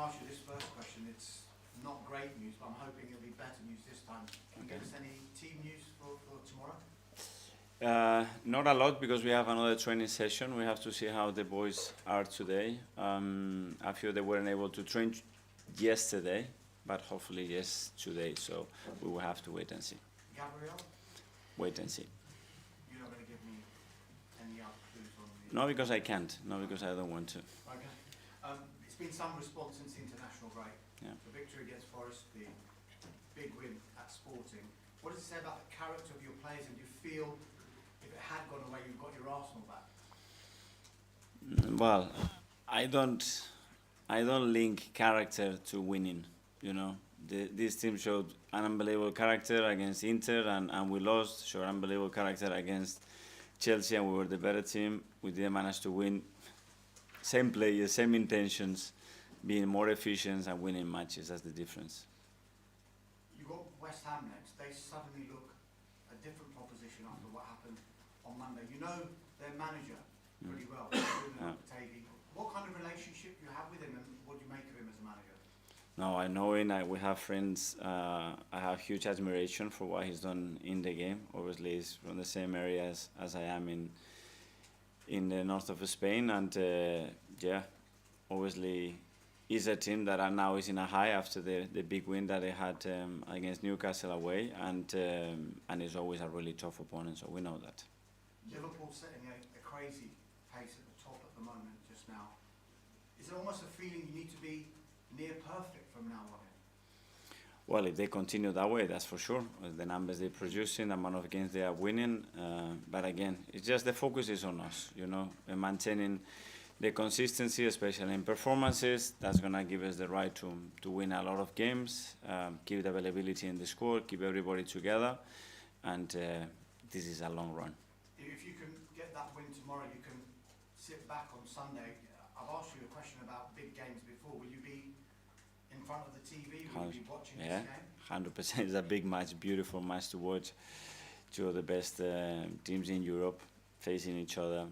ask you this first question. It's not great news, but I'm hoping it'll be better news this time. Can you give us any team news for tomorrow? Not a lot because we have another training session. We have to see how the boys are today. I feel they weren't able to train yesterday, but hopefully yes today. So we will have to wait and see. Gabriel? Wait and see. You're not going to give me any other clues on the... No, because I can't. No, because I don't want to. Okay. It's been some response since the international break. Yeah. The victory against Forest, the big win at Sporting. What does it say about the character of your players, and do you feel if it had gone away, you've got your Arsenal back? Well, I don't link character to winning. You know, this team showed an unbelievable character against Inter, and we lost. Showed unbelievable character against Chelsea, and we were the better team. We didn't manage to win. Same players, same intentions, being more efficient and winning matches. That's the difference. You got West Ham next. They suddenly look a different proposition after what happened on Monday. You know their manager pretty well, What kind of relationship you have with him, and what do you make of him as a manager? No, I know him. We have friends. I have huge admiration for what he's done in the game. Obviously, he's from the same area as I am in the north of Spain, and yeah, obviously, it's a team that now is in a high after the big win that they had against Newcastle away, and it's always a really tough opponent. So we know that. Liverpool setting a crazy pace at the top at the moment just now. Is there almost a feeling you need to be near perfect from now on? Well, if they continue that way, that's for sure. The numbers they're producing, the amount of games they are winning. But again, it's just the focus is on us, you know, and maintaining the consistency, especially in performances. That's going to give us the right to win a lot of games, keep the availability in the squad, keep everybody together. And this is a long run. If you can get that win tomorrow, you can sit back on Sunday. I've asked you a question about big games before. Will you be in front of the TV? Will you be watching this game? 100%. It's a big match, beautiful match to watch. Two of the best teams in Europe facing each other.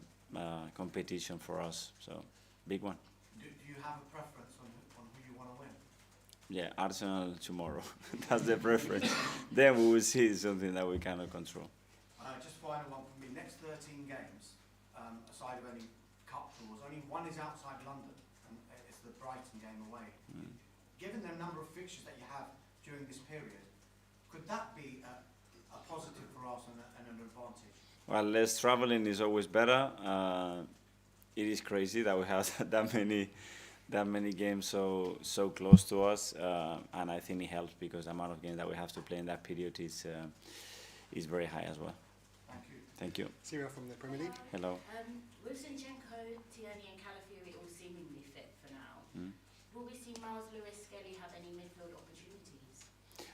Competition for us, so big one. Do you have a preference on who you want to win? Yeah, Arsenal tomorrow. That's the preference. Then we will see something that we cannot control. Just final one for me. Next 13 games, aside of any cup draws, only one is outside London, and it's the Brighton game away. Given the number of fixtures that you have during this period, could that be a positive for Arsenal and an advantage? Well, less traveling is always better. It is crazy that we have that many games so close to us, and I think it helps because the amount of games that we have to play in that period is very high as well. Thank you. Thank you. Syria from the Premier League. Hello. With Zinchenko, Tierney and Calafiori all seemingly fit for now, will we see Miles Lewis Skelly have any midfield opportunities?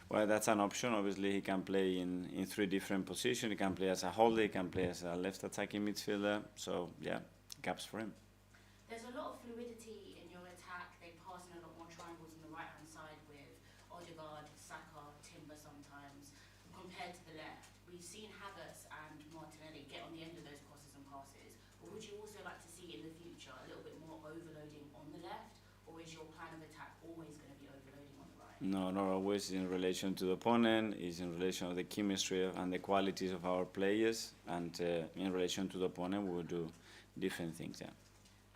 Well, that's an option. Obviously, he can play in three different positions. He can play as a holder, he can play as a left attacking midfielder. So, yeah, gaps for him. There's a lot of fluidity in your attack. They pass in a lot more triangles on the right-hand side with Odegaard, Saka, Timber sometimes, compared to the left. We've seen Havertz and Martinelli get on the end of those crosses and passes. But would you also like to see in the future a little bit more overloading on the left? Or is your plan of attack always going to be overloading on the right? No, not always. In relation to the opponent, it's in relation to the chemistry and the qualities of our players, and in relation to the opponent, we will do different things. Yeah.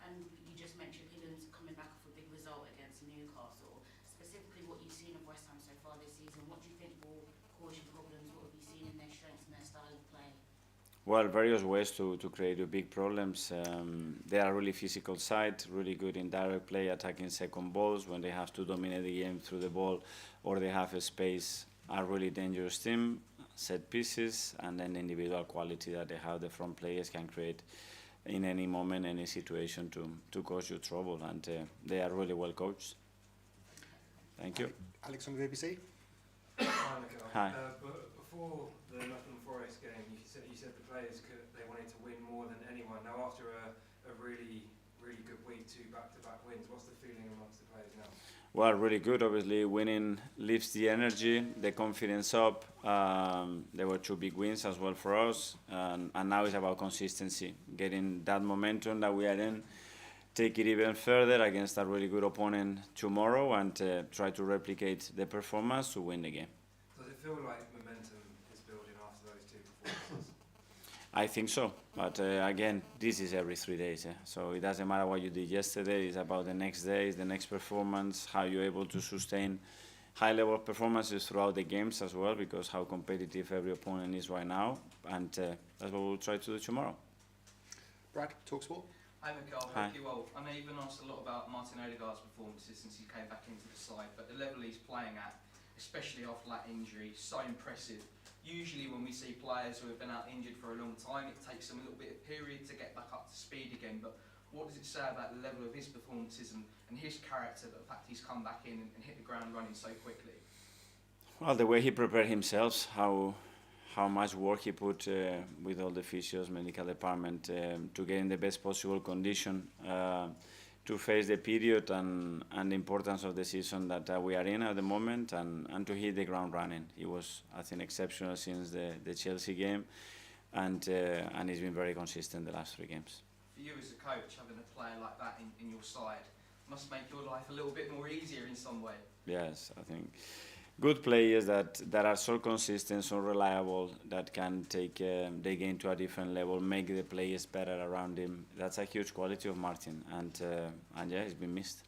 And you just mentioned Higgins coming back off a big result against Newcastle. Specifically, what you've seen of West Ham so far this season, what do you think will cause you problems? What have you seen in their strengths and their style of play? Well, various ways to create big problems. They are really physical side, really good in direct play, attacking second balls when they have to dominate the game through the ball, or they have a space. A really dangerous team, set pieces, and then the individual quality that they have. The front players can create in any moment, any situation to cause you trouble, and they are really well coached. Thank you. Alex from the BBC. Hi. But before the Nottingham Forest game, you said the players they wanted to win more than anyone. Now, after a really good week, 2 back-to-back wins, what's the feeling amongst the players now? Well, really good. Obviously, winning lifts the energy, the confidence up. There were 2 big wins as well for us, and now it's about consistency, getting that momentum that we are in take it even further against a really good opponent tomorrow and try to replicate the performance to win the game. Does it feel like momentum is building after those two performances? I think so, but again, this is every 3 days, so it doesn't matter what you did yesterday, it's about the next day, the next performance, how you're able to sustain high level of performances throughout the games as well, because how competitive every opponent is right now, and that's what we'll try to do tomorrow. Brad, TalkSport. Hi Mikel, Hi. hope you're well. I know you've been asked a lot about Martin Odegaard's performances since he came back into the side, but the level he's playing at, especially after that injury, so impressive. Usually when we see players who have been out injured for a long time, it takes them a little bit of period to get back up to speed again, but what does it say about the level of his performances and his character, the fact he's come back in and hit the ground running so quickly? Well, the way he prepared himself, how much work he put with all the physios, medical department, to get in the best possible condition to face the period and the importance of the season that we are in at the moment, and to hit the ground running. He was, I think, exceptional since the Chelsea game, and he's been very consistent the last 3 games. For you as a coach, having a player like that in your side must make your life a little bit more easier in some way. Yes, I think good players that are so consistent, so reliable, that can take the game to a different level, make the players better around him. That's a huge quality of Martin, and yeah, he's been missed.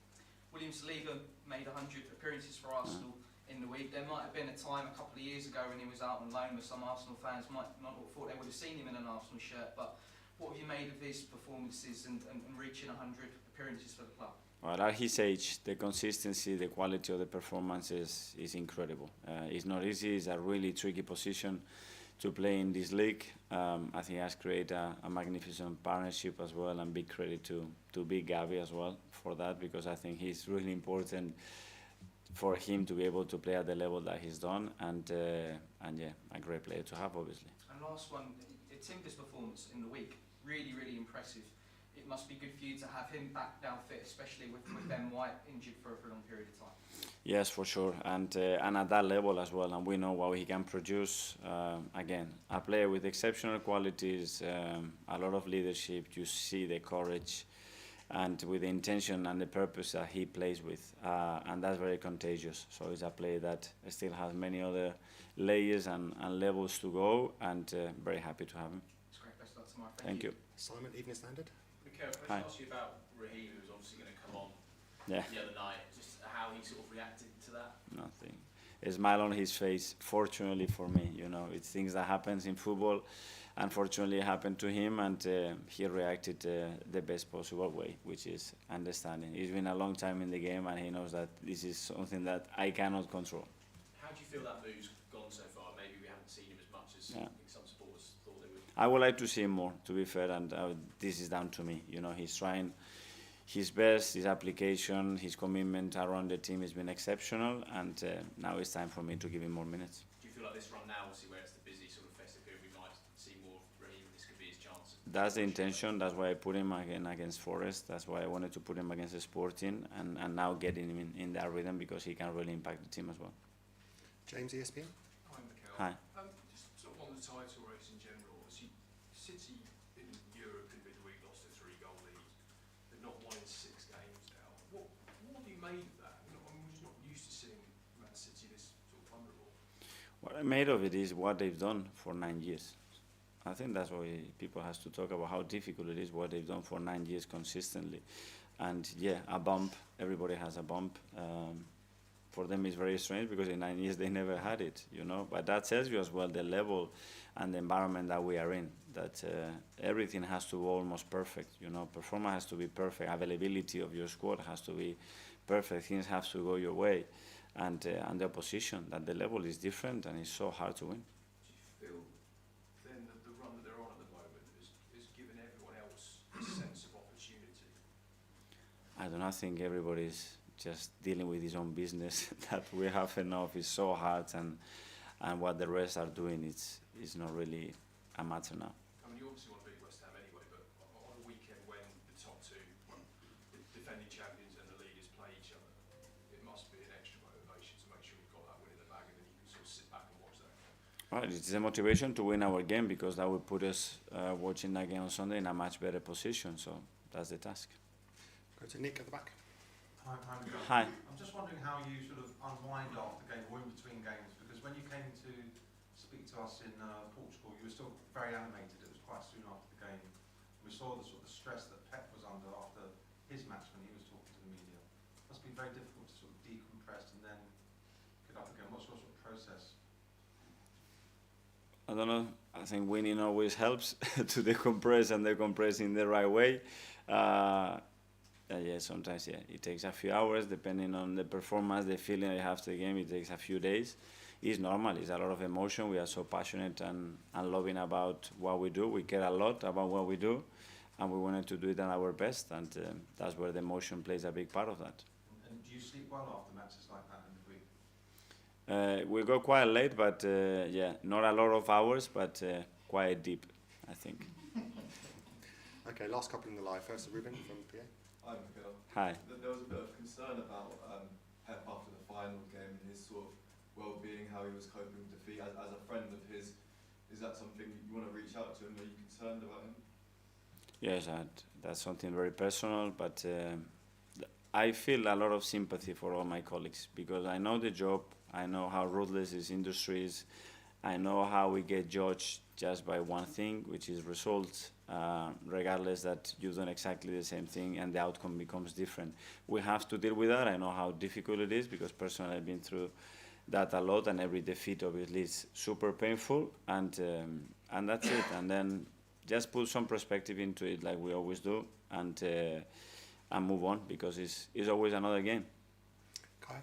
William Saliba made 100 appearances for Arsenal in the week. There might have been a time a couple of years ago when he was out on loan where some Arsenal fans might not have thought they would have seen him in an Arsenal shirt, but what have you made of his performances and reaching 100 appearances for the club? Well, at his age, the consistency, the quality of the performances is incredible. It's not easy. It's a really tricky position to play in this league. I think he has created a magnificent partnership as well, and big credit to Big Gavi as well for that, because I think he's really important for him to be able to play at the level that he's done, and yeah, a great player to have, obviously. And last one, Timber's performance in the week, really, really impressive. It must be good for you to have him back now fit, especially with Ben White injured for a long period of time. Yes, for sure, and at that level as well, and we know what he can produce. Again, a player with exceptional qualities, a lot of leadership. You see the courage, and with the intention and the purpose that he plays with, and that's very contagious. So it's a player that still has many other layers and levels to go, and very happy to have him. It's great. Best of luck tomorrow. Thank you. Simon, Evening Standard. Mikel, can I just ask you about Raheem, who was obviously going to come on Yeah. the other night, just how he sort of reacted to that? Nothing. A smile on his face. Fortunately for me, it's things that happens in football. Unfortunately, it happened to him, and he reacted the best possible way, which is understanding. He's been a long time in the game, and he knows that this is something that I cannot control. How do you feel that move's gone so far? Maybe we haven't seen him as much as I think some supporters thought they would. I would like to see him more, to be fair, and this is down to me. He's trying his best, his application, his commitment around the team has been exceptional, and now it's time for me to give him more minutes. Do you feel like this run now, obviously where it's the busy sort of festive period, we might see more of Raheem, this could be his chance? That's the intention. That's why I put him again against Forest. That's why I wanted to put him against the Sporting, and now getting him in that rhythm, because he can really impact the team as well. James, ESPN. Hi, Mikel. Hi. Just sort of on the title race in general, obviously City in Europe in midweek lost a 3-goal lead. They've not won in 6 games now. What have you made of that? I'm just not used to seeing Man City this sort of vulnerable. What I made of it is what they've done for 9 years. I think that's why people have to talk about how difficult it is, what they've done for 9 years consistently. And yeah, a bump, everybody has a bump. For them it's very strange, because in 9 years they never had it, But that tells you as well the level and the environment that we are in, that everything has to go almost perfect, Performance has to be perfect, availability of your squad has to be perfect, things have to go your way, and the opposition, that the level is different and it's so hard to win. Do you feel then that the run that they're on at the moment is giving everyone else a sense of opportunity? I do not think everybody's just dealing with his own business. That we have enough is so hard, and what the rest are doing is not really a matter now. I mean, you obviously want to beat West Ham anyway, but on a weekend when the top two, the defending champions and the leaders play each other, it must be an extra motivation to make sure you've got that win in the bag, and then you can sort of sit back and watch that. Well, it's a motivation to win our game, because that will put us watching that game on Sunday in a much better position. So that's the task. Go to Nick at the back. Hi. I'm just wondering how you sort of unwind after the game or in between games, because when you came to speak to us in Portugal, you were still very animated. It was quite soon after the game. We saw the sort of stress that Pep was under after his match when he was talking to the media. It must be very difficult to sort of decompress and then get up again. What's your sort of process? I don't know. I think winning always helps to decompress and decompress in the right way. Yeah, sometimes it takes a few hours depending on the performance, the feeling I have to the game. It takes a few days. It's normal. It's a lot of emotion. We are so passionate and loving about what we do. We care a lot about what we do, and we wanted to do it at our best. And that's where the emotion plays a big part of that. And do you sleep well after matches like that in the week? We go quite late, but yeah, not a lot of hours, but quite deep, I think. Okay, last couple in the live. First, Ruben from PA. Hi, Miguel. Hi. There was a bit of concern about Pep after the final game and his sort of well-being, how he was coping with defeat. As a friend of his, is that something you want to reach out to him? Are you concerned about him? Yes, that's something very personal, but I feel a lot of sympathy for all my colleagues because I know the job, I know how ruthless this industry is, I know how we get judged just by one thing, which is results, regardless that you've done exactly the same thing and the outcome becomes different. We have to deal with that. I know how difficult it is because personally I've been through that a lot, and every defeat obviously is super painful, and that's it. And then just put some perspective into it like we always do, and move on because it's always another game. Kai?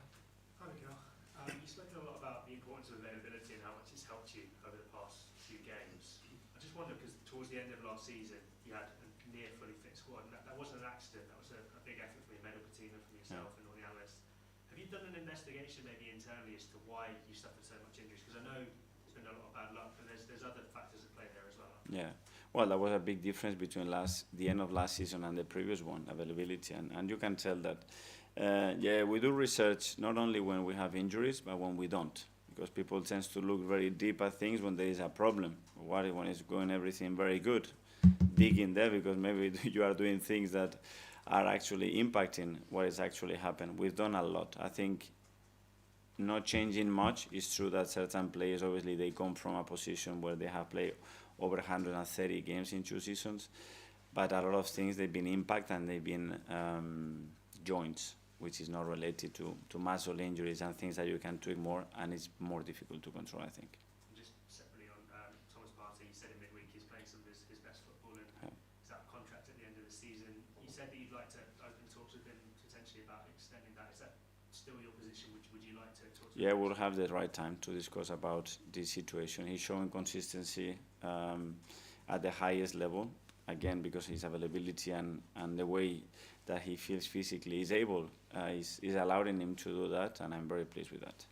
Hi, Miguel. You've spoken a lot about the importance of availability and how much it's helped you over the past few games. I just wonder, because towards the end of last season, you had a near fully fit squad, and that wasn't an accident. That was a big effort from your medical team and from yourself and all the analysts. Have you done an investigation maybe internally as to why you suffered so much injuries? Because I know there's been a lot of bad luck, but there's other factors at play there as well. Yeah. Well, that was a big difference between the end of last season and the previous one, availability. And you can tell that, yeah, we do research not only when we have injuries, but when we don't. Because people tend to look very deep at things when there is a problem. What when it's going everything very good? Dig in there because maybe you are doing things that are actually impacting what is actually happening. We've done a lot. I think not changing much. It's true that certain players, obviously, they come from a position where they have played over 130 games in 2 seasons, but a lot of things they've been impact and they've been joints, which is not related to muscle injuries and things that you can tweak more, and it's more difficult to control, I think. Just separately on Thomas Partey, you said in midweek he's playing some of his best football, and he's out of contract at the end of the season. You said that you'd like to open talks with him potentially about extending that. Is that still your position? Would you like to talk to him? Yeah, we'll have the right time to discuss about this situation. He's showing consistency at the highest level, again, because his availability and the way that he feels physically is able, is allowing him to do that, and I'm very pleased with that.